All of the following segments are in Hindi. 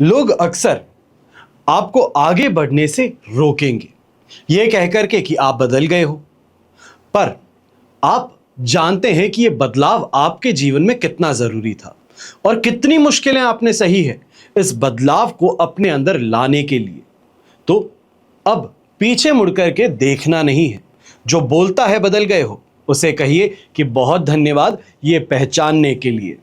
लोग अक्सर आपको आगे बढ़ने से रोकेंगे, यह कहकर के कि आप बदल गए हो। पर आप जानते हैं कि यह बदलाव आपके जीवन में कितना जरूरी था और कितनी मुश्किलें आपने सही है इस बदलाव को अपने अंदर लाने के लिए। तो अब पीछे मुड़कर के देखना नहीं है। जो बोलता है बदल गए हो, उसे कहिए कि बहुत धन्यवाद ये पहचानने के लिए।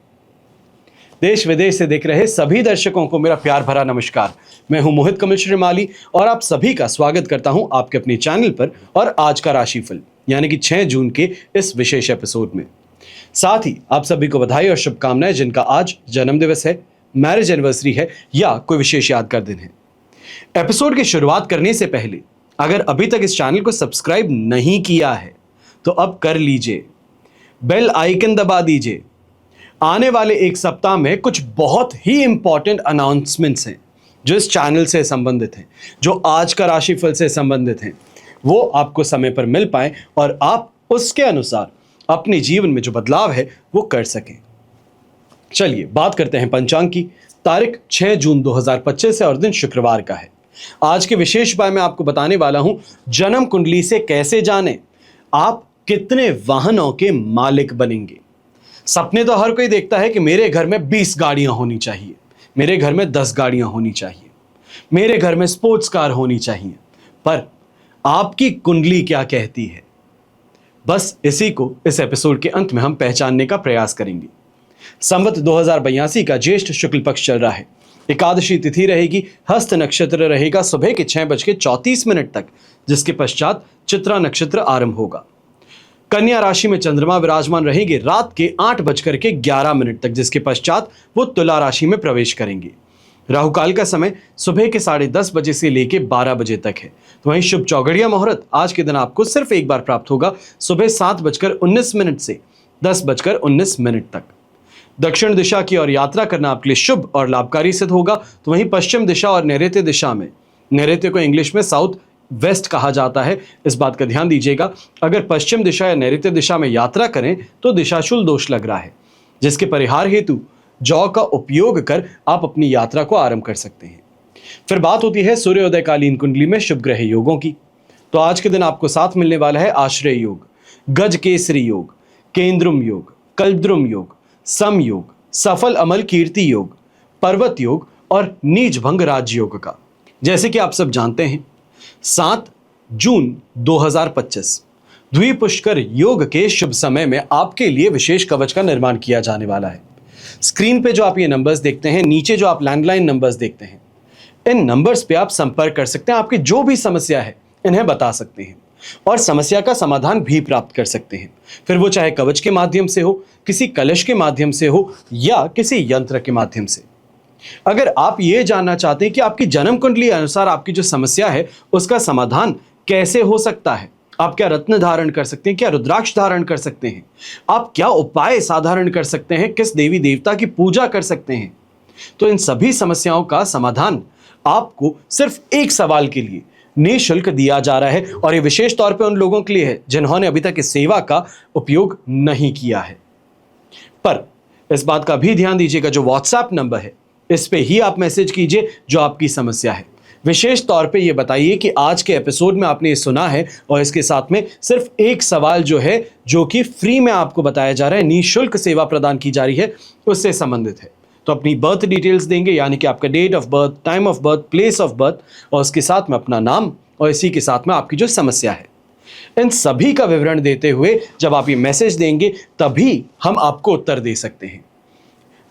देश विदेश से देख रहे सभी दर्शकों को मेरा प्यार भरा नमस्कार। मैं हूं मोहित कमल श्रीमाली और आप सभी का स्वागत करता हूं आपके अपने चैनल पर और आज का राशिफल यानी कि 6 जून के इस विशेष एपिसोड में। साथ ही आप सभी को बधाई और शुभकामनाएं जिनका आज जन्मदिवस है, मैरिज एनिवर्सरी है या कोई विशेष यादगार दिन है। एपिसोड की शुरुआत करने से पहले अगर अभी तक इस चैनल को सब्सक्राइब नहीं किया है तो अब कर लीजिए, बेल आइकन दबा दीजिए। आने वाले एक सप्ताह में कुछ बहुत ही इंपॉर्टेंट अनाउंसमेंट्स हैं जो इस चैनल से संबंधित हैं, जो आज का राशिफल से संबंधित हैं, वो आपको समय पर मिल पाए और आप उसके अनुसार अपने जीवन में जो बदलाव है वो कर सकें। चलिए बात करते हैं पंचांग की। तारीख 6 जून 2025 है और दिन शुक्रवार का है। आज के विशेष उपाय में आपको बताने वाला हूं जन्म कुंडली से कैसे जाने आप कितने वाहनों के मालिक बनेंगे। सपने तो हर कोई देखता है कि मेरे घर में 20 गाड़ियां होनी चाहिए, मेरे घर में 10 गाड़ियां होनी चाहिए, मेरे घर में स्पोर्ट्स कार होनी चाहिए। पर आपकी कुंडली क्या कहती है, बस इसी को इस एपिसोड के अंत में हम पहचानने का प्रयास करेंगे। संवत 2082 का ज्येष्ठ शुक्ल पक्ष चल रहा है। एकादशी तिथि रहेगी, हस्त नक्षत्र रहेगा सुबह के 6:34 तक, जिसके पश्चात चित्रा नक्षत्र आरंभ होगा। कन्या राशि में चंद्रमा विराजमान रहेंगे रात के 8:11 तक, जिसके पश्चात वो तुला राशि में प्रवेश करेंगे। राहु काल का समय सुबह के 10:30 बजे से लेकर 12 बजे तक है। तो वहीं शुभ चौगड़िया मुहूर्त आज के दिन आपको सिर्फ एक बार प्राप्त होगा, सुबह 7:19 से 10:19 तक। दक्षिण दिशा की ओर यात्रा करना आपके लिए शुभ और लाभकारी सिद्ध होगा। तो वहीं पश्चिम दिशा और नैऋत्य दिशा में, नैऋत्य को इंग्लिश में साउथ वेस्ट कहा जाता है, इस बात का ध्यान दीजिएगा। अगर पश्चिम दिशा या नैऋत्य दिशा में यात्रा करें तो दिशाशूल दोष लग रहा है, जिसके परिहार हेतु जौ का उपयोग कर आप अपनी यात्रा को आरंभ कर सकते हैं। फिर बात होती है सूर्योदयकालीन कुंडली में शुभ ग्रह योगों की। तो आज के दिन आपको साथ मिलने वाला है आश्रय योग, गज केसरी योग, केंद्रुम योग, कल्पद्रुम योग, सम योग, सफल अमल कीर्ति योग, पर्वत योग और नीच भंग राजयोग का। जैसे कि आप सब जानते हैं 7 जून 2025 द्विपुष्कर योग के शुभ समय में आपके लिए विशेष कवच का निर्माण किया जाने वाला है। स्क्रीन पे जो आप ये नंबर्स देखते हैं, नीचे जो आप लैंडलाइन नंबर्स देखते हैं, इन नंबर्स पे आप संपर्क कर सकते हैं। आपकी जो भी समस्या है इन्हें बता सकते हैं और समस्या का समाधान भी प्राप्त कर सकते हैं। फिर वो चाहे कवच के माध्यम से हो, किसी कलश के माध्यम से हो या किसी यंत्र के माध्यम से। अगर आप ये जानना चाहते हैं कि आपकी जन्म कुंडली अनुसार आपकी जो समस्या है उसका समाधान कैसे हो सकता है, आप क्या रत्न धारण कर सकते हैं, क्या रुद्राक्ष धारण कर सकते हैं, आप क्या उपाय साधारण कर सकते हैं, किस देवी देवता की पूजा कर सकते हैं, तो इन सभी समस्याओं का समाधान आपको सिर्फ एक सवाल के लिए निःशुल्क दिया जा रहा है। और ये विशेष तौर पर उन लोगों के लिए है जिन्होंने अभी तक इस सेवा का उपयोग नहीं किया है। पर इस बात का भी ध्यान दीजिएगा, जो व्हाट्सएप नंबर है इस पे ही आप मैसेज कीजिए जो आपकी समस्या है। विशेष तौर पे ये बताइए कि आज के एपिसोड में आपने ये सुना है और इसके साथ में सिर्फ एक सवाल जो है, जो कि फ्री में आपको बताया जा रहा है, निःशुल्क सेवा प्रदान की जा रही है, उससे संबंधित है। तो अपनी बर्थ डिटेल्स देंगे, यानी कि आपका date of birth, time of birth, place of birth और उसके साथ में अपना नाम और इसी के साथ में आपकी जो समस्या है, इन सभी का विवरण देते हुए जब आप ये मैसेज देंगे तभी हम आपको उत्तर दे सकते हैं।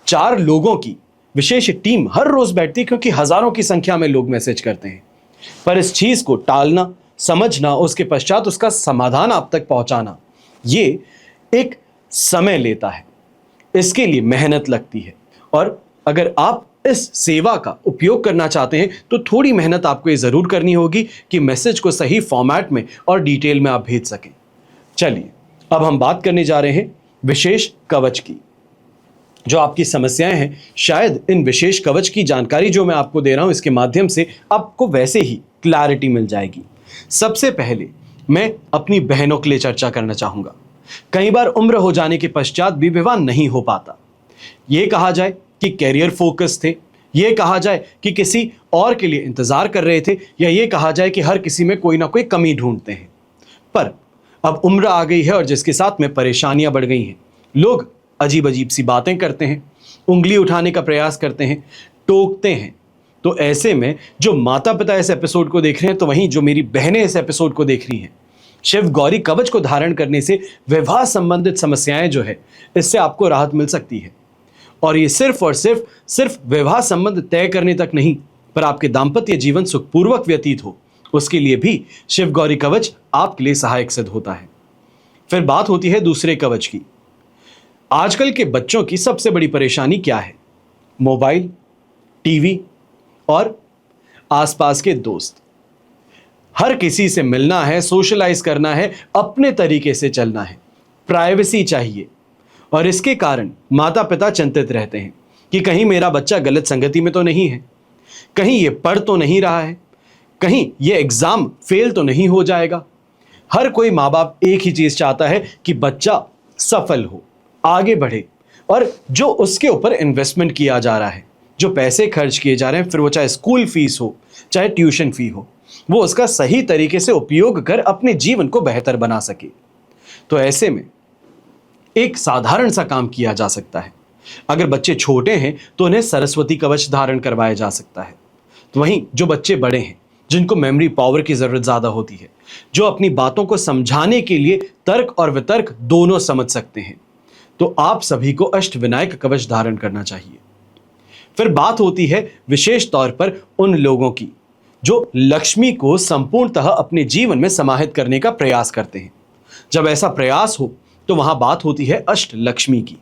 4 लोगों की विशेष टीम हर रोज बैठती है, क्योंकि हजारों की संख्या में लोग मैसेज करते हैं। पर इस चीज को टालना, समझना, उसके पश्चात उसका समाधान आप तक पहुंचाना, ये एक समय लेता है, इसके लिए मेहनत लगती है। और अगर आप इस सेवा का उपयोग करना चाहते हैं तो थोड़ी मेहनत आपको ये जरूर करनी होगी कि मैसेज को सही फॉर्मेट में और डिटेल में आप भेज सकें। चलिए अब हम बात करने जा रहे हैं विशेष कवच की। जो आपकी समस्याएं हैं, शायद इन विशेष कवच की जानकारी जो मैं आपको दे रहा हूं इसके माध्यम से आपको वैसे ही क्लैरिटी मिल जाएगी। सबसे पहले मैं अपनी बहनों के लिए चर्चा करना चाहूंगा। कई बार उम्र हो जाने के पश्चात भी विवाह नहीं हो पाता। यह कहा जाए कि कैरियर फोकस थे ये कहा जाए कि किसी और के लिए इंतजार कर रहे थे, या ये कहा जाए कि हर किसी में कोई ना कोई कमी ढूंढते हैं। पर अब उम्र आ गई है और जिसके साथ में परेशानियां बढ़ गई हैं। लोग अजीब अजीब सी बातें करते हैं, उंगली उठाने का प्रयास करते हैं, टोकते हैं। तो ऐसे में जो माता पिता इस एपिसोड को देख रहे हैं, तो वहीं जो मेरी बहनें इस एपिसोड को देख रही हैं, शिव गौरी कवच को धारण करने से विवाह संबंधित समस्याएं जो है, इससे आपको राहत मिल सकती है। और ये सिर्फ और सिर्फ विवाह संबंध तय करने तक नहीं, पर आपके दाम्पत्य जीवन सुखपूर्वक व्यतीत हो, उसके लिए भी शिव गौरी कवच आपके लिए सहायक सिद्ध होता है। फिर बात होती है दूसरे कवच की। आजकल के बच्चों की सबसे बड़ी परेशानी क्या है? मोबाइल, टीवी और आसपास के दोस्त। हर किसी से मिलना है, सोशलाइज करना है, अपने तरीके से चलना है, प्राइवेसी चाहिए। और इसके कारण माता पिता चिंतित रहते हैं कि कहीं मेरा बच्चा गलत संगति में तो नहीं है, कहीं ये पढ़ तो नहीं रहा है, कहीं ये एग्जाम फेल तो नहीं हो जाएगा। हर कोई माँ बाप एक ही चीज चाहता है कि बच्चा सफल हो, आगे बढ़े, और जो उसके ऊपर इन्वेस्टमेंट किया जा रहा है, जो पैसे खर्च किए जा रहे हैं, फिर वो चाहे स्कूल फीस हो, चाहे ट्यूशन फी हो, वो उसका सही तरीके से उपयोग कर अपने जीवन को बेहतर बना सके। तो ऐसे में एक साधारण सा काम किया जा सकता है। अगर बच्चे छोटे हैं तो उन्हें सरस्वती कवच धारण करवाया जा सकता है। तो वहीं जो बच्चे बड़े हैं, जिनको मेमोरी पावर की जरूरत ज्यादा होती है, जो अपनी बातों को समझाने के लिए तर्क और वितर्क दोनों समझ सकते हैं, तो आप सभी को अष्टविनायक कवच धारण करना चाहिए। फिर बात होती है विशेष तौर पर उन लोगों की जो लक्ष्मी को संपूर्णतः अपने जीवन में समाहित करने का प्रयास करते हैं। जब ऐसा प्रयास हो तो वहां बात होती है अष्ट लक्ष्मी की,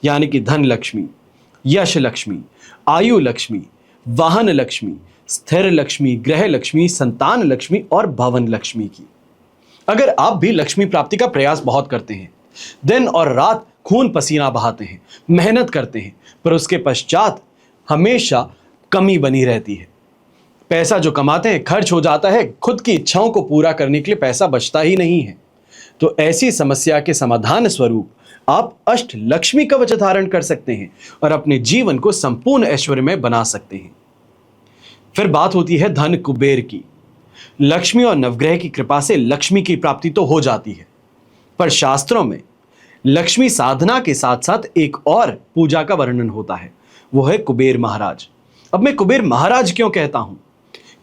यानी कि धन लक्ष्मी, यश लक्ष्मी, आयु लक्ष्मी, वाहन लक्ष्मी, स्थिर लक्ष्मी, ग्रह लक्ष्मी, संतान लक्ष्मी और भवन लक्ष्मी की। अगर आप भी लक्ष्मी प्राप्ति का प्रयास बहुत करते हैं, दिन और रात खून पसीना बहाते हैं, मेहनत करते हैं, पर उसके पश्चात हमेशा कमी बनी रहती है, पैसा जो कमाते हैं खर्च हो जाता है, खुद की इच्छाओं को पूरा करने के लिए पैसा बचता ही नहीं है, तो ऐसी समस्या के समाधान स्वरूप आप अष्ट लक्ष्मी कवच धारण कर सकते हैं और अपने जीवन को संपूर्ण ऐश्वर्यमय बना सकते हैं। फिर बात होती है धन कुबेर की। लक्ष्मी और नवग्रह की कृपा से लक्ष्मी की प्राप्ति तो हो जाती है, पर शास्त्रों में लक्ष्मी साधना के साथ साथ एक और पूजा का वर्णन होता है, वो है कुबेर महाराज। अब मैं कुबेर महाराज क्यों कहता हूं?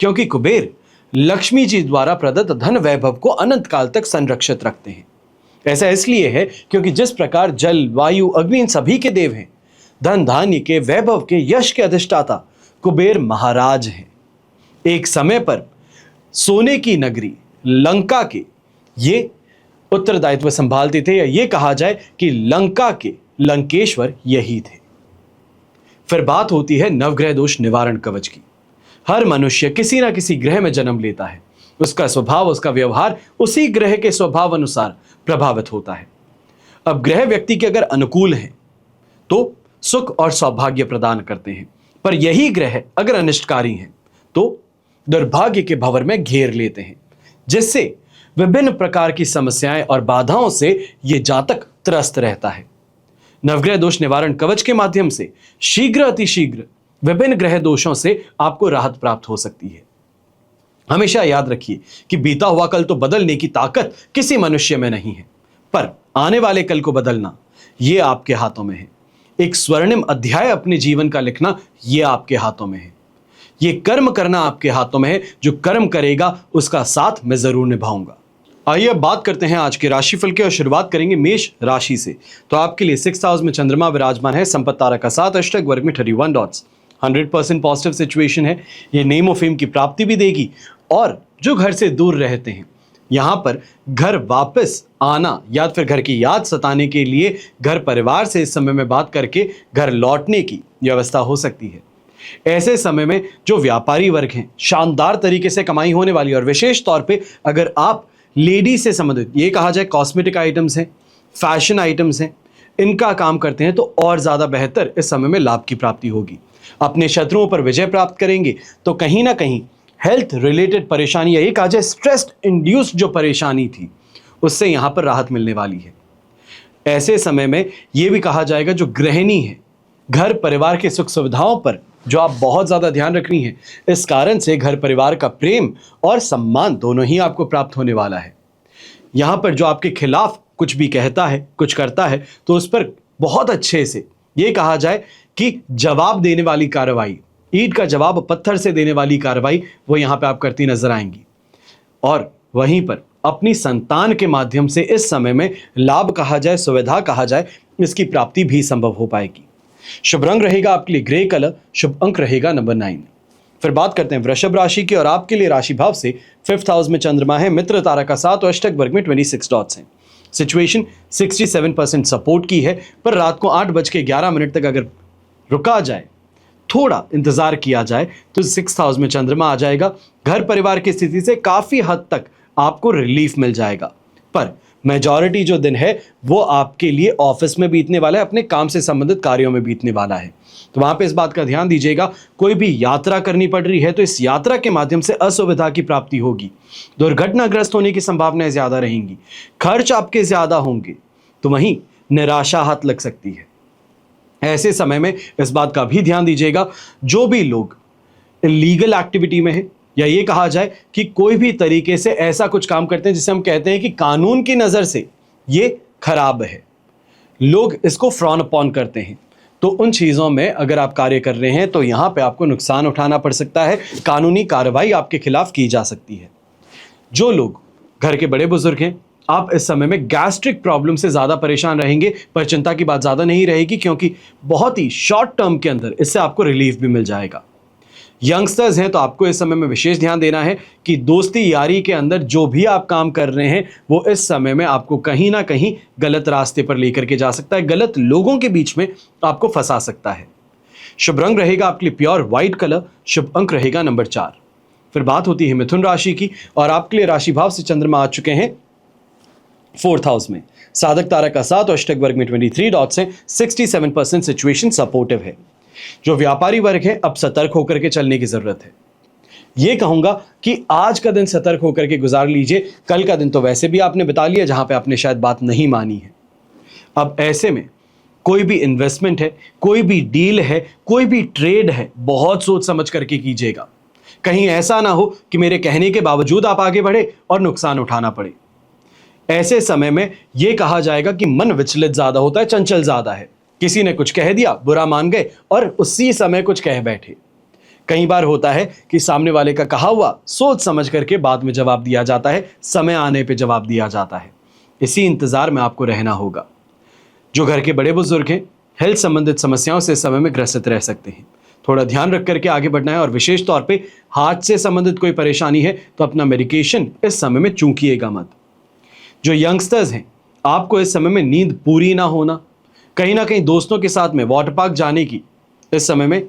क्योंकि कुबेर लक्ष्मी जी द्वारा प्रदत्त धन वैभव को अनंत काल तक संरक्षित रखते हैं। ऐसा इसलिए है क्योंकि जिस प्रकार जल, वायु, अग्नि इन सभी के देव हैं, धन धान्य के, वैभव के, यश के अधिष्ठाता कुबेर महाराज हैं। एक समय पर सोने की नगरी लंका के ये उत्तरदायित्व संभालते थे, या ये कहा जाए कि लंका के लंकेश्वर यही थे। फिर बात होती है नवग्रह दोष निवारण कवच की। हर मनुष्य किसी ना किसी ग्रह में जन्म लेता है, उसका स्वभाव, उसका व्यवहार उसी ग्रह के स्वभाव अनुसार प्रभावित होता है। अब ग्रह व्यक्ति के अगर अनुकूल हैं तो सुख और सौभाग्य प्रदान करते हैं, पर यही ग्रह अगर अनिष्टकारी हैं तो दुर्भाग्य के भंवर में घेर लेते हैं, जिससे विभिन्न प्रकार की समस्याएं और बाधाओं से यह जातक त्रस्त रहता है। नवग्रह दोष निवारण कवच के माध्यम से शीघ्र अतिशीघ्र विभिन्न ग्रह दोषों से आपको राहत प्राप्त हो सकती है। हमेशा याद रखिए कि बीता हुआ कल तो बदलने की ताकत किसी मनुष्य में नहीं है, पर आने वाले कल को बदलना यह आपके हाथों में है। एक स्वर्णिम अध्याय अपने जीवन का लिखना यह आपके हाथों में है। यह कर्म करना आपके हाथों में है। जो कर्म करेगा उसका साथ मैं जरूर निभाऊंगा। आइए अब बात करते हैं आज के राशिफल के और शुरुआत करेंगे मेष राशि से। तो आपके लिए 6th हाउस में चंद्रमा विराजमान है, संपत्ति तारा का 7 अष्टक वर्ग में 31 डॉट्स। 100% पॉजिटिव सिचुएशन है। ये नेम ऑफ फेम की प्राप्ति भी देगी, और जो घर से दूर रहते हैं यहाँ पर घर वापस आना या फिर घर की याद सताने के लिए घर परिवार से इस समय में बात करके घर लौटने की व्यवस्था हो सकती है। ऐसे समय में जो व्यापारी वर्ग हैं, शानदार तरीके से कमाई होने वाली, और विशेष तौर पे अगर आप लेडी से संबंधित, ये कहा जाए कॉस्मेटिक आइटम्स हैं, फैशन आइटम्स हैं, इनका काम करते हैं, तो और ज़्यादा बेहतर इस समय में लाभ की प्राप्ति होगी। अपने शत्रुओं पर विजय प्राप्त करेंगे, तो कहीं ना कहीं हेल्थ रिलेटेड परेशानी, या ये कहा जाए स्ट्रेस इंड्यूस्ड जो परेशानी थी, उससे यहाँ पर राहत मिलने वाली है। ऐसे समय में ये भी कहा जाएगा जो गृहिणी है, घर परिवार के सुख सुविधाओं पर जो आप बहुत ज़्यादा ध्यान रखनी है। इस कारण से घर परिवार का प्रेम और सम्मान दोनों ही आपको प्राप्त होने वाला है। यहाँ पर जो आपके खिलाफ कुछ भी कहता है, कुछ करता है, तो उस पर बहुत अच्छे से ये कहा जाए कि जवाब देने वाली कार्रवाई, ईंट का जवाब पत्थर से देने वाली कार्रवाई, वो यहाँ पे आप करती नजर आएंगी। और वहीं पर अपनी संतान के माध्यम से इस समय में लाभ कहा जाए, सुविधा कहा जाए, इसकी प्राप्ति भी संभव हो पाएगी। शुभ रंग रहेगा आपके लिए ग्रे कलर, शुभ अंक रहेगा नंबर 9। फिर बात करते हैं वृषभ राशि की, और आपके लिए राशि भाव से 5th हाउस में चंद्रमा है, मित्र तारा का 7 और अष्टक वर्ग में 26 डॉट्स हैं। सिचुएशन 67% सपोर्ट की है, पर रात को 8:11 तक अगर रुका जाए, थोड़ा इंतजार किया जाए, तो 6th हाउस में चंद्रमा आ जाएगा। घर परिवार की स्थिति से काफी हद तक आपको रिलीफ मिल जाएगा, पर मेजॉरिटी जो दिन है वो आपके लिए ऑफिस में बीतने वाला है, अपने काम से संबंधित कार्यों में बीतने वाला है। तो वहां पे इस बात का ध्यान दीजिएगा, कोई भी यात्रा करनी पड़ रही है तो इस यात्रा के माध्यम से असुविधा की प्राप्ति होगी, दुर्घटनाग्रस्त होने की संभावनाएं ज्यादा रहेंगी, खर्च आपके ज्यादा होंगे, तो वहीं निराशा हाथ लग सकती है। ऐसे समय में इस बात का भी ध्यान दीजिएगा, जो भी लोग इलीगल एक्टिविटी में है, या ये कहा जाए कि कोई भी तरीके से ऐसा कुछ काम करते हैं जिसे हम कहते हैं कि कानून की नजर से ये खराब है, लोग इसको फ्रॉन अपॉन करते हैं, तो उन चीजों में अगर आप कार्य कर रहे हैं तो यहां पे आपको नुकसान उठाना पड़ सकता है, कानूनी कार्रवाई आपके खिलाफ की जा सकती है। जो लोग घर के बड़े बुजुर्ग हैं, आप इस समय में गैस्ट्रिक प्रॉब्लम से ज्यादा परेशान रहेंगे, पर चिंता की बात ज्यादा नहीं रहेगी, क्योंकि बहुत ही शॉर्ट टर्म के अंदर इससे आपको रिलीफ भी मिल जाएगा। यंगस्टर्स हैं तो आपको इस समय में विशेष ध्यान देना है कि दोस्ती यारी के अंदर जो भी आप काम कर रहे हैं वो इस समय में आपको कहीं ना कहीं गलत रास्ते पर लेकर के जा सकता है, गलत लोगों के बीच में आपको फंसा सकता है। शुभ रंग रहेगा आपके लिए प्योर व्हाइट कलर, शुभ अंक रहेगा नंबर 4। फिर बात होती है मिथुन राशि की, और आपके लिए राशि भाव से चंद्रमा आ चुके हैं 4th हाउस में, साधक तारा का 7 और अष्टक वर्ग में 23 डॉट्स हैं। 67% सिचुएशन सपोर्टिव है। जो व्यापारी वर्ग है, अब सतर्क होकर के चलने की जरूरत है। यह कहूंगा कि आज का दिन सतर्क होकर के गुजार लीजिए, कल का दिन तो वैसे भी आपने बिता लिया जहां पे आपने शायद बात नहीं मानी है। अब ऐसे में कोई भी इन्वेस्टमेंट है, कोई भी डील है, कोई भी ट्रेड है, बहुत सोच समझ करके कीजिएगा। कहीं ऐसा ना हो कि मेरे कहने के बावजूद आप आगे बढ़े और नुकसान उठाना पड़े। ऐसे समय में यह कहा जाएगा कि मन विचलित ज्यादा होता है, चंचल ज्यादा है। किसी ने कुछ कह दिया, बुरा मान गए और उसी समय कुछ कह बैठे। कई बार होता है कि सामने वाले का कहा हुआ सोच समझ करके बाद में जवाब दिया जाता है, समय आने पे जवाब दिया जाता है। इसी इंतजार में आपको रहना होगा। जो घर के बड़े बुजुर्ग हैं, हेल्थ संबंधित समस्याओं से इस समय में ग्रसित रह सकते हैं, थोड़ा ध्यान रख करके आगे बढ़ना है। और विशेष तौर पे हार्ट से संबंधित कोई परेशानी है तो अपना मेडिकेशन इस समय में चूकिएगा मत। जो यंगस्टर्स हैं, आपको इस समय में नींद पूरी ना होना, कहीं ना कहीं दोस्तों के साथ में वाटर पार्क जाने की इस समय में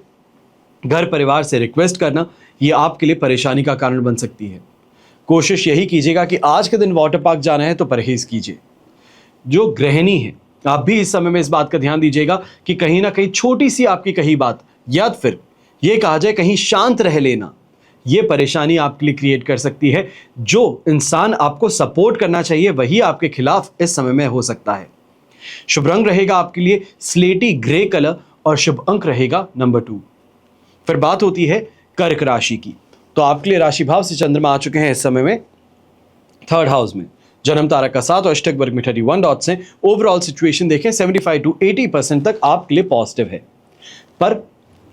घर परिवार से रिक्वेस्ट करना, यह आपके लिए परेशानी का कारण बन सकती है। कोशिश यही कीजिएगा कि आज के दिन वाटर पार्क जाना है तो परहेज कीजिए। जो गृहिणी है, आप भी इस समय में इस बात का ध्यान दीजिएगा कि कहीं ना कहीं छोटी सी आपकी कही बात, या फिर यह कहा जाए कहीं शांत रह लेना, यह परेशानी आपके लिए क्रिएट कर सकती है। जो इंसान आपको सपोर्ट करना चाहिए वही आपके खिलाफ इस समय में हो सकता है। शुभ रंग रहेगा आपके लिए स्लेटी ग्रे कलर और शुभ अंक रहेगा नंबर 2। फिर बात होती है कर्क राशि की, तो आपके लिए राशि भाव से चंद्रमा आ चुके हैं इस समय में 3rd हाउस में, जन्म तारा का 7 और अष्टक वर्ग में 31 डॉट्स हैं। ओवरऑल सिचुएशन देखें 75 to 80% तक आपके लिए पॉजिटिव है, पर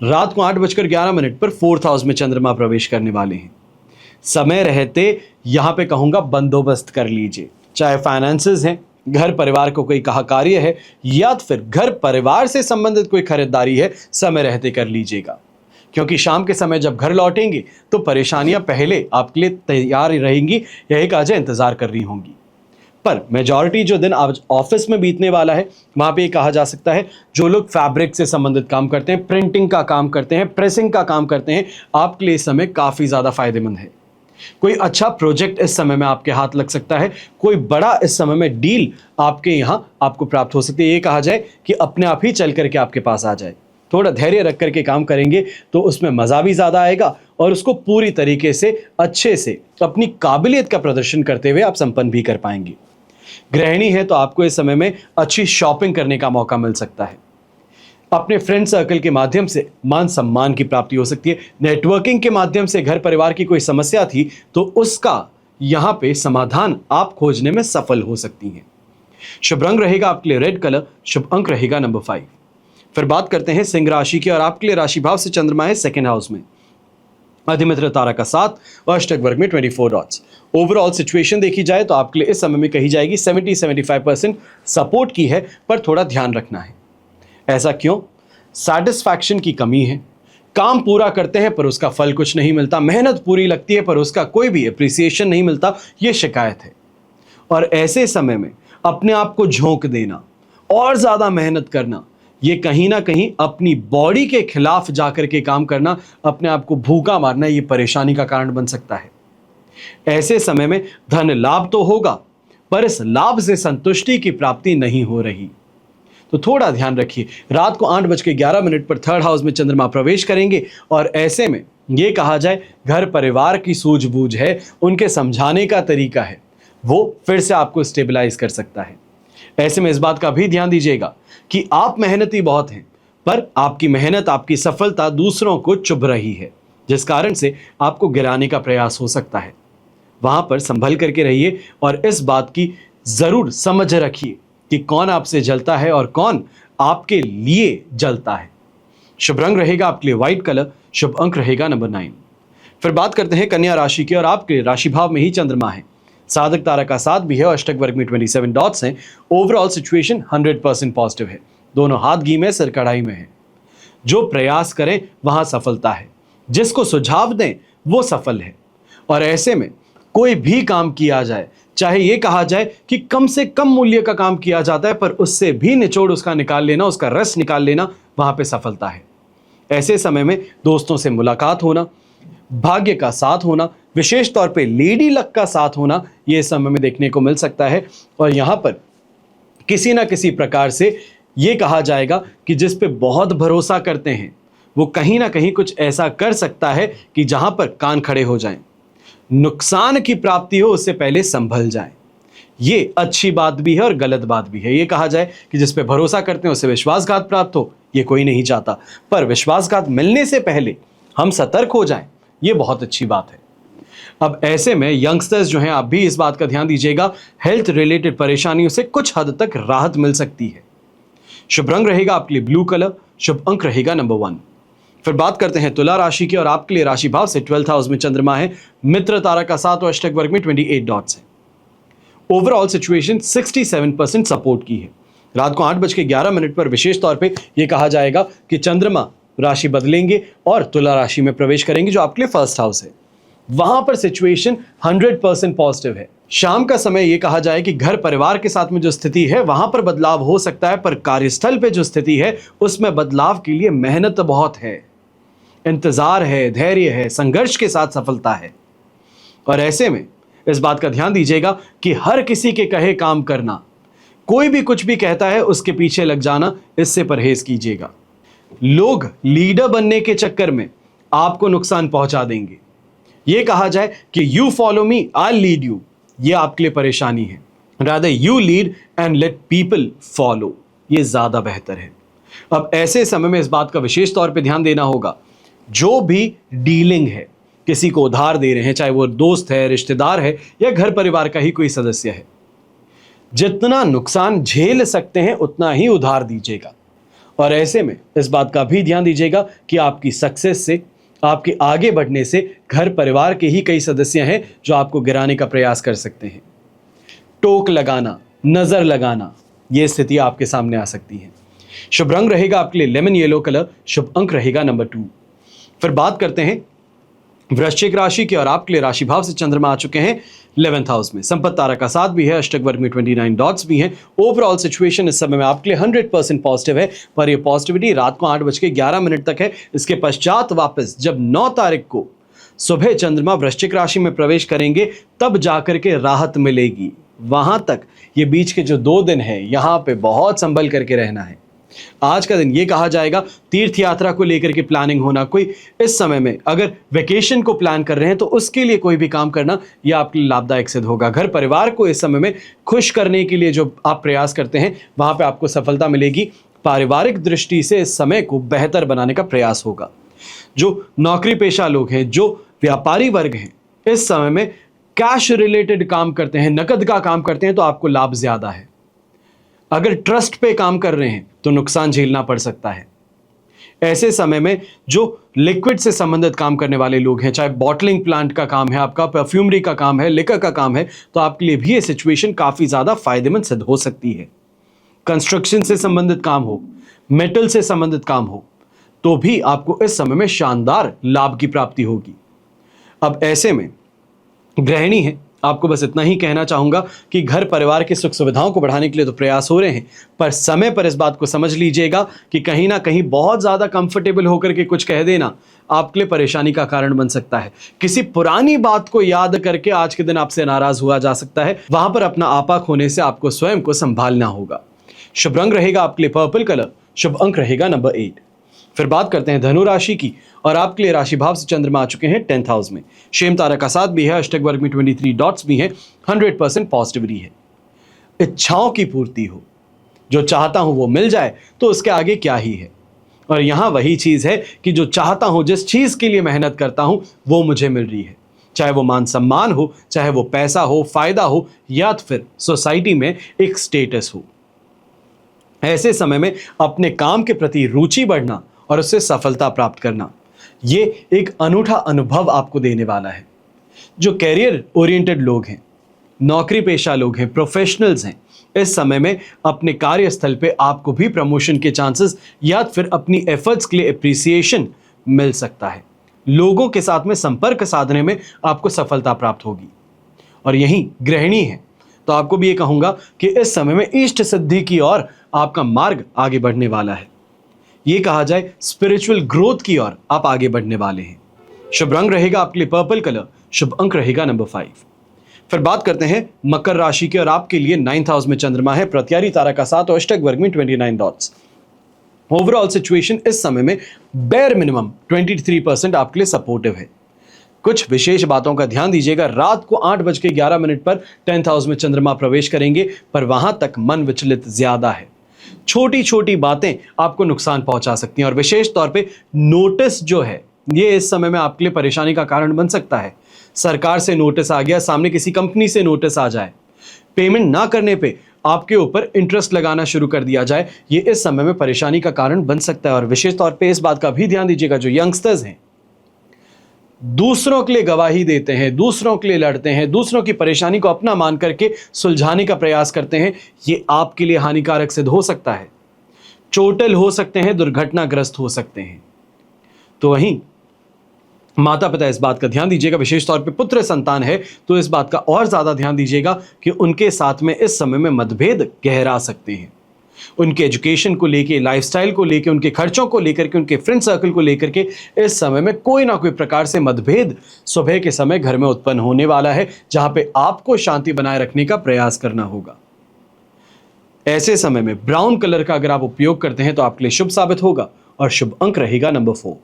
रात को 8:11 पर 4th हाउस में चंद्रमा प्रवेश करने वाले हैं। समय रहते यहां पे कहूंगा बंदोबस्त कर लीजिए, चाहे फाइनेंसेस हैं, घर परिवार को कोई कहा कार्य है, या फिर घर परिवार से संबंधित कोई खरीदारी है, समय रहते कर लीजिएगा। क्योंकि शाम के समय जब घर लौटेंगे तो परेशानियां पहले आपके लिए तैयार रहेंगी, यही कहा जाए इंतजार कर रही होंगी। पर मेजॉरिटी जो दिन आज ऑफिस में बीतने वाला है, वहां पे कहा जा सकता है जो लोग फैब्रिक से संबंधित काम करते हैं, प्रिंटिंग का काम करते हैं, प्रेसिंग का काम करते हैं, आपके लिए इस समय काफी ज्यादा फायदेमंद है। कोई अच्छा प्रोजेक्ट इस समय में आपके हाथ लग सकता है, कोई बड़ा इस समय में डील आपके यहां आपको प्राप्त हो सकती है। ये कहा जाए कि अपने आप ही चल करके आपके पास आ जाए। थोड़ा धैर्य रख करके काम करेंगे तो उसमें मजा भी ज्यादा आएगा और उसको पूरी तरीके से अच्छे से अपनी काबिलियत का प्रदर्शन करते हुए आप संपन्न भी कर पाएंगे। गृहिणी है तो आपको इस समय में अच्छी शॉपिंग करने का मौका मिल सकता है। अपने फ्रेंड सर्कल के माध्यम से मान सम्मान की प्राप्ति हो सकती है। नेटवर्किंग के माध्यम से घर परिवार की कोई समस्या थी तो उसका यहां पे समाधान आप खोजने में सफल हो सकती हैं। शुभ रंग रहेगा आपके लिए रेड कलर, शुभ अंक रहेगा नंबर 5। फिर बात करते हैं सिंह राशि की और आपके लिए राशि भाव से चंद्रमा है सेकंड हाउस में, अधिमित्र तारा का 7 और अष्टक वर्ग में 24 डॉट्स। ओवरऑल सिचुएशन देखी जाए तो आपके लिए इस समय में कही जाएगी 70-75% सपोर्ट की है, पर थोड़ा ध्यान रखना है। ऐसा क्यों? सैटिस्फैक्शन की कमी है, काम पूरा करते हैं पर उसका फल कुछ नहीं मिलता, मेहनत पूरी लगती है पर उसका कोई भी अप्रिसिएशन नहीं मिलता, यह शिकायत है। और ऐसे समय में अपने आप को झोंक देना और ज्यादा मेहनत करना, ये कहीं ना कहीं अपनी बॉडी के खिलाफ जाकर के काम करना, अपने आप को भूखा मारना, ये परेशानी का कारण बन सकता है। ऐसे समय में धन लाभ तो होगा पर इस लाभ से संतुष्टि की प्राप्ति नहीं हो रही, तो थोड़ा ध्यान रखिए। रात को 8:11 पर थर्ड हाउस में चंद्रमा प्रवेश करेंगे और ऐसे में यह कहा जाए घर परिवार की सूझबूझ है, उनके समझाने का तरीका है, वो फिर से आपको स्टेबलाइज कर सकता है। ऐसे में इस बात का भी ध्यान दीजिएगा कि आप मेहनती बहुत हैं, पर आपकी मेहनत, आपकी सफलता दूसरों को चुभ रही है, जिस कारण से आपको गिराने का प्रयास हो सकता है। वहां पर संभल करके रहिए और इस बात की जरूर समझ रखिए कि कौन आपसे जलता है और कौन आपके लिए जलता है। शुभ रंग रहेगा आपके लिए व्हाइट कलर, शुभ अंक रहेगा नंबर 9। फिर बात करते हैं कन्या राशि की और आपके राशि भाव में ही चंद्रमा है, साधक तारा का 7 भी है और अष्टक वर्ग में 27 डॉट्स हैं। ओवरऑल सिचुएशन 100% पॉजिटिव है, दोनों हाथ घी में सिर कढ़ाई में है। जो प्रयास करें वहां सफलता है, जिसको सुझाव दें वो सफल है। और ऐसे में कोई भी काम किया जाए, चाहे ये कहा जाए कि कम से कम मूल्य का काम किया जाता है, पर उससे भी निचोड़ उसका निकाल लेना, उसका रस निकाल लेना, वहां पे सफलता है। ऐसे समय में दोस्तों से मुलाकात होना, भाग्य का साथ होना, विशेष तौर पे लेडी लक का साथ होना, यह समय में देखने को मिल सकता है। और यहां पर किसी ना किसी प्रकार से यह कहा जाएगा कि जिस पे बहुत भरोसा करते हैं वो कहीं ना कहीं कुछ ऐसा कर सकता है कि जहां पर कान खड़े हो जाएं, नुकसान की प्राप्ति हो उससे पहले संभल जाए। ये अच्छी बात भी है और गलत बात भी है। ये कहा जाए कि जिस पे भरोसा करते हैं उससे विश्वासघात प्राप्त हो, ये कोई नहीं चाहता, पर विश्वासघात मिलने से पहले हम सतर्क हो जाएं, ये बहुत अच्छी बात है। अब ऐसे में यंगस्टर्स जो हैं, आप भी इस बात का ध्यान दीजिएगा, हेल्थ रिलेटेड परेशानियों से कुछ हद तक राहत मिल सकती है। शुभ रंग रहेगा आपके लिए ब्लू कलर, शुभ अंक रहेगा नंबर 1। फिर बात करते हैं तुला राशि की और आपके लिए राशि भाव से 12th हाउस में चंद्रमा है, मित्र तारा का 7 और अष्टक वर्ग में 28 डॉट्स है। ओवरऑल सिचुएशन 67% सपोर्ट की है। रात को 8:11 पर विशेष तौर पे यह कहा जाएगा कि चंद्रमा राशि बदलेंगे और तुला राशि में प्रवेश करेंगे, जो आपके लिए फर्स्ट हाउस है। वहां पर सिचुएशन 100% पॉजिटिव है। शाम का समय यह कहा जाए कि घर परिवार के साथ में जो स्थिति है वहां पर बदलाव हो सकता है, पर कार्यस्थल पे जो स्थिति है उसमें बदलाव के लिए मेहनत बहुत है, इंतजार है, धैर्य है, संघर्ष के साथ सफलता है। और ऐसे में इस बात का ध्यान दीजिएगा कि हर किसी के कहे काम करना, कोई भी कुछ भी कहता है उसके पीछे लग जाना, इससे परहेज कीजिएगा। लोग लीडर बनने के चक्कर में आपको नुकसान पहुंचा देंगे। यह कहा जाए कि you follow me, I lead you, यह आपके लिए परेशानी है। Rather you lead and let people follow, यह ज्यादा बेहतर है। अब ऐसे समय में इस बात का विशेष तौर पे ध्यान देना होगा, जो भी डीलिंग है, किसी को उधार दे रहे हैं, चाहे वो दोस्त है, रिश्तेदार है या घर परिवार का ही कोई सदस्य है, जितना नुकसान झेल सकते हैं उतना ही उधार दीजिएगा। और ऐसे में इस बात का भी ध्यान दीजिएगा कि आपकी सक्सेस से, आपके आगे बढ़ने से घर परिवार के ही कई सदस्य हैं जो आपको गिराने का प्रयास कर सकते हैं। टोक लगाना, नजर लगाना, यह स्थिति आपके सामने आ सकती है। शुभ रंग रहेगा आपके लिए लेमन येलो कलर, शुभ अंक रहेगा नंबर 2। फिर बात करते हैं वृश्चिक राशि की और आपके लिए राशि भाव से चंद्रमा आ चुके हैं 11th हाउस में, संपत्ति तारा का 7 भी है, अष्टक वर्ग में 29 डॉट्स भी हैं। ओवरऑल सिचुएशन इस समय में आपके लिए 100% पॉजिटिव है, पर यह पॉजिटिविटी रात को 8:11 तक है। इसके पश्चात वापस जब 9 तारीख को सुबह चंद्रमा वृश्चिक राशि में प्रवेश करेंगे तब जाकर के राहत मिलेगी। वहां तक ये बीच के जो 2 दिन है, यहां पे बहुत संभल करके रहना है। आज का दिन ये कहा जाएगा तीर्थ यात्रा को लेकर के प्लानिंग होना, कोई इस समय में अगर वेकेशन को प्लान कर रहे हैं तो उसके लिए कोई भी काम करना यह आपके लिए लाभदायक सिद्ध होगा। घर परिवार को इस समय में खुश करने के लिए जो आप प्रयास करते हैं वहां पे आपको सफलता मिलेगी, पारिवारिक दृष्टि से इस समय को बेहतर बनाने का प्रयास होगा। जो नौकरी पेशा लोग हैं, जो व्यापारी वर्ग हैं, इस समय में कैश रिलेटेड काम करते हैं, नकद का काम करते हैं, तो आपको लाभ ज्यादा है। अगर ट्रस्ट पे काम कर रहे हैं तो नुकसान झेलना पड़ सकता है। ऐसे समय में जो लिक्विड से संबंधित काम करने वाले लोग हैं, चाहे बॉटलिंग प्लांट का काम है आपका, परफ्यूमरी का काम है, लिकर का काम है, तो आपके लिए भी ये सिचुएशन काफी ज्यादा फायदेमंद सिद्ध हो सकती है। कंस्ट्रक्शन से संबंधित काम हो, मेटल से संबंधित काम हो, तो भी आपको इस समय में शानदार लाभ की प्राप्ति होगी। अब ऐसे में गृहिणी है, आपको बस इतना ही कहना चाहूंगा कि घर परिवार की सुख सुविधाओं को बढ़ाने के लिए तो प्रयास हो रहे हैं, पर समय पर इस बात को समझ लीजिएगा कि कहीं ना कहीं बहुत ज्यादा कंफर्टेबल होकर के कुछ कह देना आपके लिए परेशानी का कारण बन सकता है। किसी पुरानी बात को याद करके आज के दिन आपसे नाराज हुआ जा सकता है। वहां पर अपना आपा खोने से आपको स्वयं को संभालना होगा। शुभ रंग रहेगा आपके लिए पर्पल कलर, शुभ अंक रहेगा नंबर 8। फिर बात करते हैं धनु राशि की, और आपके लिए राशि भाव से चंद्रमा आ चुके हैं 10th हाउस में। शेम तारा का साथ भी है, अष्टक वर्ग में 23 डॉट्स भी हैं, 100% पॉजिटिविटी है। इच्छाओं की पूर्ति हो, जो चाहता हूं वो मिल जाए, तो उसके आगे क्या ही है। और यहां वही चीज है कि जो चाहता हूं, जिस चीज के लिए मेहनत करता हूं, वो मुझे मिल रही है। चाहे वो मान सम्मान हो, चाहे वो पैसा हो, फायदा हो, या फिर सोसाइटी में एक स्टेटस हो। ऐसे समय में अपने काम के प्रति रुचि बढ़ना और उससे सफलता प्राप्त करना, ये एक अनूठा अनुभव आपको देने वाला है। जो कैरियर ओरिएंटेड लोग हैं, नौकरी पेशा लोग हैं, प्रोफेशनल्स हैं, इस समय में अपने कार्यस्थल पे आपको भी प्रमोशन के चांसेस या फिर अपनी एफर्ट्स के लिए एप्रिसिएशन मिल सकता है। लोगों के साथ में संपर्क साधने में आपको सफलता प्राप्त होगी। और यहीं गृहिणी है, तो आपको भी ये कहूंगा कि इस समय में इष्ट सिद्धि की ओर आपका मार्ग आगे बढ़ने वाला है। ये कहा जाए स्पिरिचुअल ग्रोथ की ओर आप आगे बढ़ने वाले हैं। शुभ रंग रहेगा आपके लिए पर्पल कलर, शुभ अंक रहेगा नंबर 5। फिर बात करते हैं मकर राशि की, और आपके लिए 9th हाउस में चंद्रमा है, प्रत्यारी तारा का साथ और अष्टक वर्ग में 29 डॉट्स। ओवरऑल सिचुएशन इस समय में बेयर मिनिमम 23% आपके लिए सपोर्टिव है। कुछ विशेष बातों का ध्यान दीजिएगा। रात को 8:11 पर 10th हाउस में चंद्रमा प्रवेश करेंगे, पर वहां तक मन विचलित ज्यादा है। छोटी छोटी बातें आपको नुकसान पहुंचा सकती हैं, और विशेष तौर पे नोटिस जो है, ये इस समय में आपके लिए परेशानी का कारण बन सकता है। सरकार से नोटिस आ गया, सामने किसी कंपनी से नोटिस आ जाए, पेमेंट ना करने पे आपके ऊपर इंटरेस्ट लगाना शुरू कर दिया जाए, ये इस समय में परेशानी का कारण बन सकता है। और विशेष तौर पे इस बात का भी ध्यान दीजिएगा, जो यंगस्टर्स हैं, दूसरों के लिए गवाही देते हैं, दूसरों के लिए लड़ते हैं, दूसरों की परेशानी को अपना मान करके सुलझाने का प्रयास करते हैं, ये आपके लिए हानिकारक सिद्ध हो सकता है। चोटिल हो सकते हैं, दुर्घटनाग्रस्त हो सकते हैं। तो वहीं माता पिता इस बात का ध्यान दीजिएगा, विशेष तौर पे पुत्र संतान है तो इस बात का और ज्यादा ध्यान दीजिएगा कि उनके साथ में इस समय में मतभेद गहरा सकते हैं। उनके एजुकेशन को लेके, लाइफस्टाइल को लेके, उनके खर्चों को लेकर के, उनके फ्रेंड सर्कल को लेकर के इस समय में कोई ना कोई प्रकार से मतभेद सुबह के समय घर में उत्पन्न होने वाला है, जहां पे आपको शांति बनाए रखने का प्रयास करना होगा। ऐसे समय में ब्राउन कलर का अगर आप उपयोग करते हैं तो आपके लिए शुभ साबित होगा, और शुभ अंक रहेगा नंबर 4।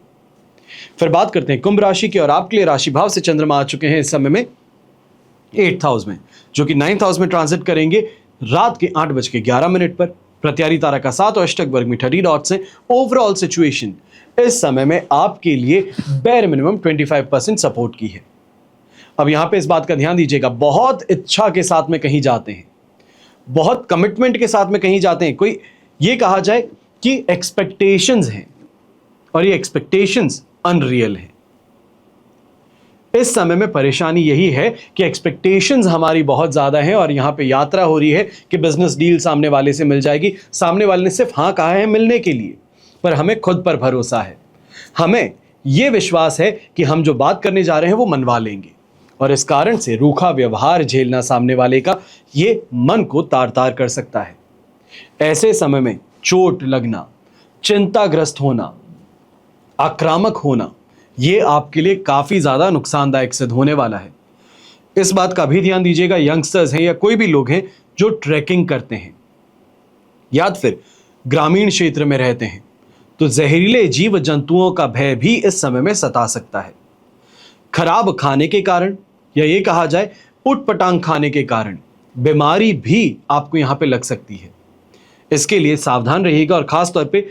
फिर बात करते हैं कुंभ राशि की, और आपके लिए राशि भाव से चंद्रमा आ चुके हैं इस समय में 8th हाउस में, जो कि 9th हाउस में ट्रांजिट करेंगे रात के 8:11 पर। प्रत्यारी तारा का साथ और अष्टक वर्ग में 30 डॉट्स हैं। ओवरऑल सिचुएशन इस समय में आपके लिए बेयर मिनिमम 25% सपोर्ट की है। अब यहां पे इस बात का ध्यान दीजिएगा, बहुत इच्छा के साथ में कहीं जाते हैं, बहुत कमिटमेंट के साथ में कहीं जाते हैं, कोई ये कहा जाए कि एक्सपेक्टेशंस हैं, और ये एक्सपेक्टेशंस अनरियल है। इस समय में परेशानी यही है कि एक्सपेक्टेशंस हमारी बहुत ज्यादा हैं, और यहां पे यात्रा हो रही है कि बिजनेस डील सामने वाले से मिल जाएगी। सामने वाले ने सिर्फ हाँ कहा है मिलने के लिए, पर हमें खुद पर भरोसा है, हमें यह विश्वास है कि हम जो बात करने जा रहे हैं वो मनवा लेंगे, और इस कारण से रूखा व्यवहार झेलना सामने वाले का ये मन को तार तार कर सकता है। ऐसे समय में चोट लगना, चिंताग्रस्त होना, आक्रामक होना, ये आपके लिए काफी ज्यादा नुकसानदायक सिद्ध होने वाला है। इस बात का भी ध्यान दीजिएगा, यंगस्टर्स हैं या कोई भी लोग हैं जो ट्रैकिंग करते हैं या फिर ग्रामीण क्षेत्र में रहते हैं, तो जहरीले जीव जंतुओं का भय भी इस समय में सता सकता है। खराब खाने के कारण, या ये कहा जाए उटपटांग खाने के कारण बीमारी भी आपको यहां पे लग सकती है। इसके लिए सावधान रहिएगा और खास तौर पे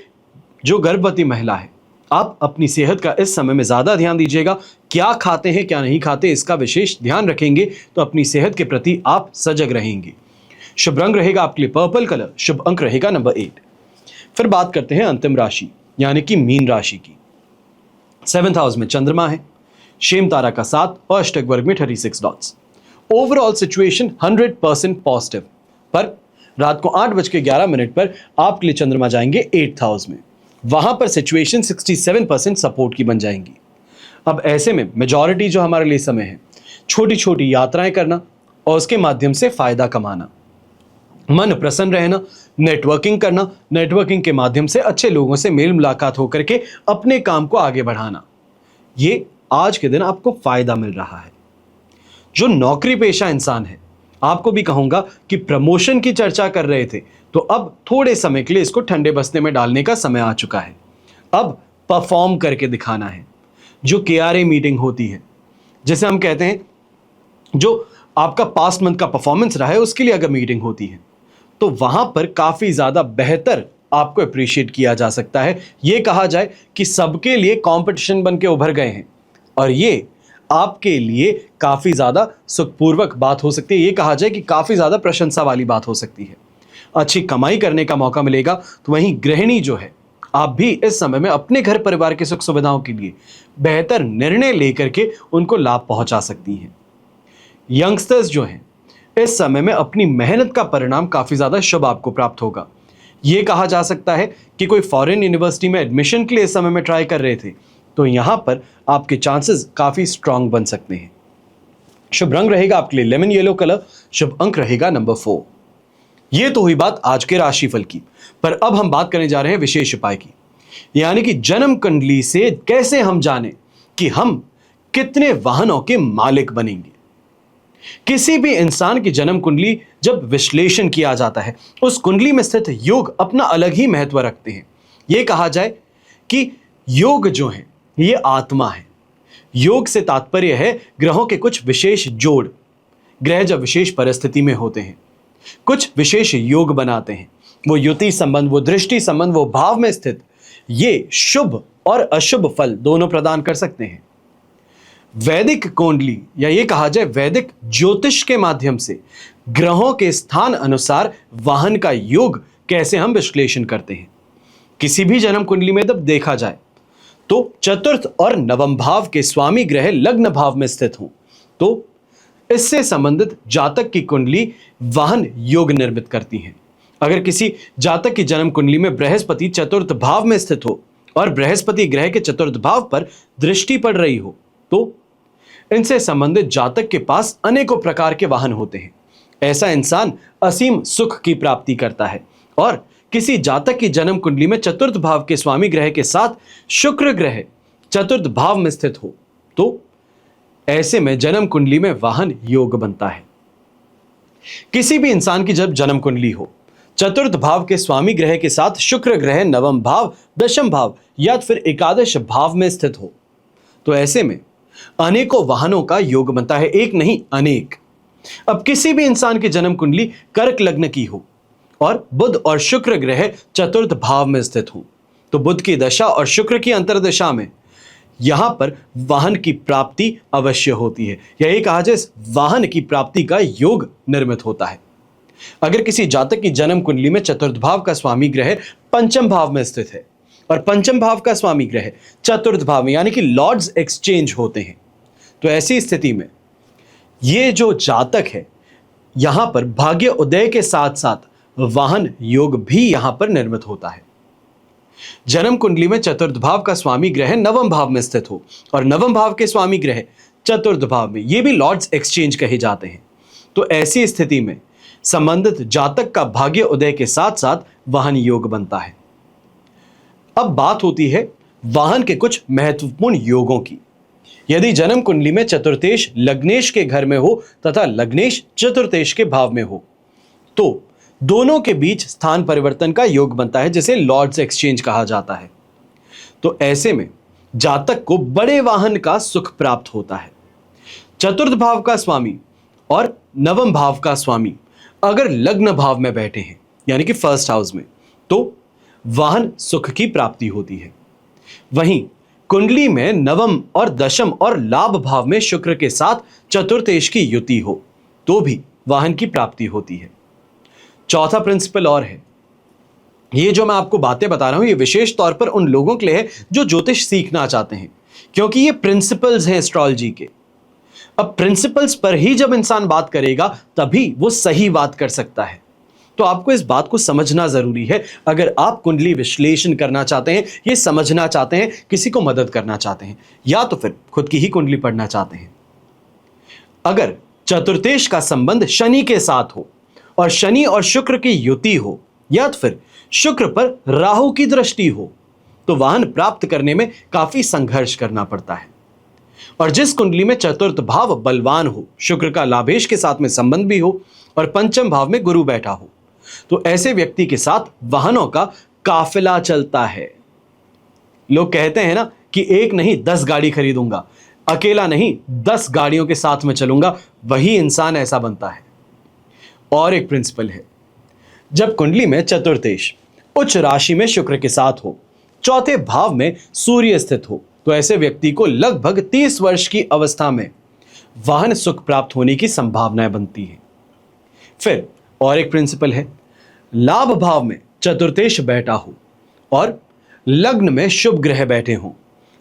जो गर्भवती महिला है, आप अपनी सेहत का इस समय में ज्यादा ध्यान दीजिएगा। क्या खाते हैं क्या नहीं खाते इसका विशेष ध्यान रखेंगे तो अपनी सेहत के प्रति आप सजग रहेंगे। शुभ रंग रहेगा आपके लिए पर्पल कलर, शुभ अंक रहेगा नंबर 8। फिर बात करते हैं अंतिम राशि यानी कि मीन राशि की। 7th हाउस में चंद्रमा है, शेम तारा का 7 और अष्टक वर्ग में 36 डॉट्स। ओवरऑल सिचुएशन 100% पॉजिटिव, पर रात को 8:11 पर आपके लिए चंद्रमा जाएंगे 8th हाउस में। वहां पर सिचुएशन 67% सपोर्ट की बन जाएंगी। अब ऐसे में मेजॉरिटी जो हमारे लिए समय है, छोटी छोटी यात्राएं करना और उसके माध्यम से फायदा कमाना, मन प्रसन्न रहना, नेटवर्किंग करना, नेटवर्किंग के माध्यम से अच्छे लोगों से मेल मुलाकात होकर के अपने काम को आगे बढ़ाना, ये आज के दिन आपको फायदा मिल रहा है। जो नौकरी पेशा इंसान है, आपको भी कहूंगा कि प्रमोशन की चर्चा कर रहे थे, तो अब थोड़े समय के लिए इसको ठंडे बस्ते में डालने का समय आ चुका है। अब परफॉर्म करके दिखाना है। जो KRA मीटिंग होती है, जैसे हम कहते हैं, जो आपका पास्ट मंथ का परफॉर्मेंस रहा है उसके लिए अगर मीटिंग होती है तो वहां पर काफी ज्यादा बेहतर आपको अप्रिशिएट किया जा सकता है। यह कहा जाए कि सबके लिए कंपटीशन बन के उभर गए हैं और ये आपके लिए काफी ज्यादा सुखपूर्वक बात हो सकती है। यह कहा जाए कि काफी ज्यादा प्रशंसा वाली बात हो सकती है। अच्छी कमाई करने का मौका मिलेगा। तो वहीं गृहिणी जो है, आप भी इस समय में अपने घर परिवार की सुख सुविधाओं के लिए बेहतर निर्णय लेकर के उनको लाभ पहुंचा सकती हैं। यंगस्टर्स जो हैं, इस समय में अपनी मेहनत का परिणाम काफी ज्यादा शुभ आपको प्राप्त होगा। यह कहा जा सकता है कि कोई फॉरेन यूनिवर्सिटी में एडमिशन के लिए इस समय में ट्राई कर रहे थे, तो यहां पर आपके चांसेस काफी स्ट्रांग बन सकते हैं। शुभ रंग रहेगा आपके लिए लेमन येलो कलर, शुभ अंक रहेगा नंबर 4। यह तो हुई बात आज के राशिफल की, पर अब हम बात करने जा रहे हैं विशेष उपाय की, यानी कि जन्म कुंडली से कैसे हम जाने कि हम कितने वाहनों के मालिक बनेंगे। किसी भी इंसान की जन्म कुंडली जब विश्लेषण किया जाता है, उस कुंडली में स्थित योग अपना अलग ही महत्व रखते हैं। यह कहा जाए कि योग जो है ये आत्मा है। योग से तात्पर्य है ग्रहों के कुछ विशेष जोड़। ग्रह जब विशेष परिस्थिति में होते हैं, कुछ विशेष योग बनाते हैं, वो युति संबंध, वो दृष्टि संबंध, वो भाव में स्थित, ये शुभ और अशुभ फल दोनों प्रदान कर सकते हैं। वैदिक कुंडली या ये कहा जाए वैदिक ज्योतिष के माध्यम से ग्रहों के स्थान अनुसार वाहन का योग कैसे हम विश्लेषण करते हैं। किसी भी जन्म कुंडली में जब देखा जाए तो चतुर्थ और नवम भाव के स्वामी ग्रह लग्न भाव में स्थित हों, तो इससे संबंधित जातक की कुंडली वाहन योग निर्मित करती है। अगर किसी जातक की जन्म कुंडली में बृहस्पति चतुर्थ भाव में स्थित हो और बृहस्पति ग्रह के चतुर्थ भाव पर दृष्टि पड़ रही हो, तो इनसे संबंधित जातक के पास अनेकों प्रकार के वाहन होते हैं। ऐसा इंसान असीम सुख की प्राप्ति करता है। और किसी जातक की जन्म कुंडली में चतुर्थ भाव के स्वामी ग्रह के साथ शुक्र ग्रह चतुर्थ भाव में स्थित हो, तो ऐसे में जन्म कुंडली में वाहन योग बनता है। किसी भी इंसान की जब जन्म कुंडली हो, चतुर्थ भाव के स्वामी ग्रह के साथ शुक्र ग्रह नवम भाव, दशम भाव या फिर एकादश भाव में स्थित हो, तो ऐसे में अनेकों वाहनों का योग बनता है, एक नहीं अनेक। अब किसी भी इंसान की जन्म कुंडली कर्क लग्न की हो और बुध और शुक्र ग्रह चतुर्थ भाव में स्थित हो, तो बुध की दशा और शुक्र की अंतर्दशा में यहां पर वाहन की प्राप्ति अवश्य होती है। यही कहा जाए वाहन की प्राप्ति का योग निर्मित होता है। अगर किसी जातक की जन्म कुंडली में चतुर्थ भाव का स्वामी ग्रह पंचम भाव में स्थित है और पंचम भाव का स्वामी ग्रह चतुर्थ भाव में यानी कि लॉर्ड्स एक्सचेंज होते हैं, तो ऐसी स्थिति में ये जो जातक है यहां पर भाग्य उदय के साथ साथ वाहन योग भी यहां पर निर्मित होता है। जन्म कुंडली में चतुर्थ भाव का स्वामी ग्रह नवम भाव में स्थित हो और नवम भाव के स्वामी ग्रह चतुर्थ भाव में, ये भी लॉर्ड्स एक्सचेंज कहे जाते हैं, तो ऐसी स्थिति में संबंधित जातक का भाग्य उदय के साथ साथ वाहन योग बनता है। अब बात होती है वाहन के कुछ महत्वपूर्ण योगों की। यदि जन्म कुंडली में चतुर्थेश लग्नेश के घर में हो तथा लग्नेश चतुर्थेश के भाव में हो, तो दोनों के बीच स्थान परिवर्तन का योग बनता है, जिसे लॉर्ड्स एक्सचेंज कहा जाता है। तो ऐसे में जातक को बड़े वाहन का सुख प्राप्त होता है। चतुर्थ भाव का स्वामी और नवम भाव का स्वामी अगर लग्न भाव में बैठे हैं, यानी कि फर्स्ट हाउस में, तो वाहन सुख की प्राप्ति होती है। वहीं कुंडली में नवम और दशम और लाभ भाव में शुक्र के साथ चतुर्थेश की युति हो तो भी वाहन की प्राप्ति होती है। चौथा प्रिंसिपल और है, ये जो मैं आपको बातें बता रहा हूं ये विशेष तौर पर उन लोगों के लिए है जो ज्योतिष सीखना चाहते हैं, क्योंकि ये प्रिंसिपल्स हैं एस्ट्रोलॉजी के। अब प्रिंसिपल्स पर ही जब इंसान बात करेगा तभी वो सही बात कर सकता है। तो आपको इस बात को समझना जरूरी है। अगर आप कुंडली विश्लेषण करना चाहते हैं, ये समझना चाहते हैं, किसी को मदद करना चाहते हैं, या तो फिर खुद की ही कुंडली पढ़ना चाहते हैं, अगर चतुर्थेश का संबंध शनि के साथ हो और शनि और शुक्र की युति हो, या तो फिर शुक्र पर राहु की दृष्टि हो, तो वाहन प्राप्त करने में काफी संघर्ष करना पड़ता है। और जिस कुंडली में चतुर्थ भाव बलवान हो, शुक्र का लाभेश के साथ में संबंध भी हो और पंचम भाव में गुरु बैठा हो, तो ऐसे व्यक्ति के साथ वाहनों का काफिला चलता है। लोग कहते हैं ना कि एक नहीं 10 गाड़ी खरीदूंगा, अकेला नहीं 10 गाड़ियों के साथ में चलूंगा, वही इंसान ऐसा बनता है। और एक प्रिंसिपल है, जब कुंडली में चतुर्थेश उच्च राशि में शुक्र के साथ हो, चौथे भाव में सूर्य स्थित हो, तो ऐसे व्यक्ति को लगभग 30 वर्ष की अवस्था में वाहन सुख प्राप्त होने की संभावनाएं बनती है। फिर और एक प्रिंसिपल है, लाभ भाव में चतुर्थेश बैठा हो और लग्न में शुभ ग्रह बैठे हों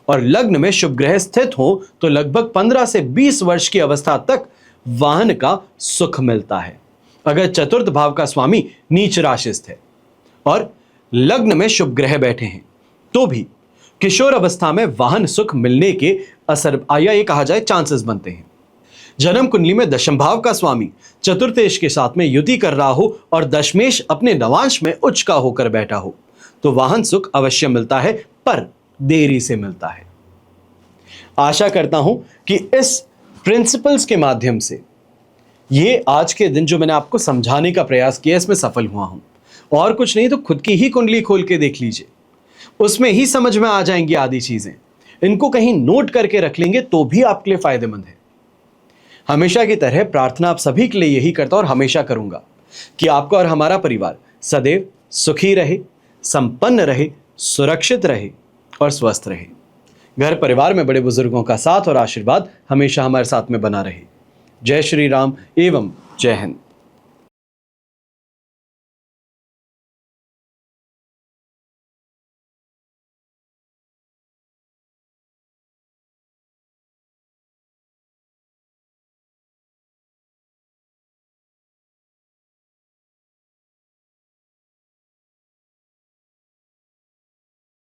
और लग्न में शुभ ग्रह स्थित हो, तो लगभग 15 से 20 वर्ष की अवस्था तक वाहन का सुख मिलता है। अगर चतुर्थ भाव का स्वामी नीच राशिस्थ है और लग्न में शुभ ग्रह बैठे हैं, तो भी किशोर अवस्था में वाहन सुख मिलने के असर या ये कहा जाए चांसेस बनते हैं। जन्म कुंडली में दशम भाव का स्वामी चतुर्थेश के साथ में युति कर रहा हो और दशमेश अपने नवांश में उच्च का होकर बैठा हो, तो वाहन सुख अवश्य मिलता है, पर देरी से मिलता है। आशा करता हूं कि इस प्रिंसिपल्स के माध्यम से ये आज के दिन जो मैंने आपको समझाने का प्रयास किया, इसमें सफल हुआ हूं। और कुछ नहीं तो खुद की ही कुंडली खोल के देख लीजिए, उसमें ही समझ में आ जाएंगी आधी चीजें। इनको कहीं नोट करके रख लेंगे तो भी आपके लिए फायदेमंद है। हमेशा की तरह प्रार्थना आप सभी के लिए यही करता और हमेशा करूंगा कि आपका और हमारा परिवार सदैव सुखी रहे, संपन्न रहे, सुरक्षित रहे और स्वस्थ रहे। घर परिवार में बड़े बुजुर्गों का साथ और आशीर्वाद हमेशा हमारे साथ में बना रहे। जय श्री राम एवं जय हिंद।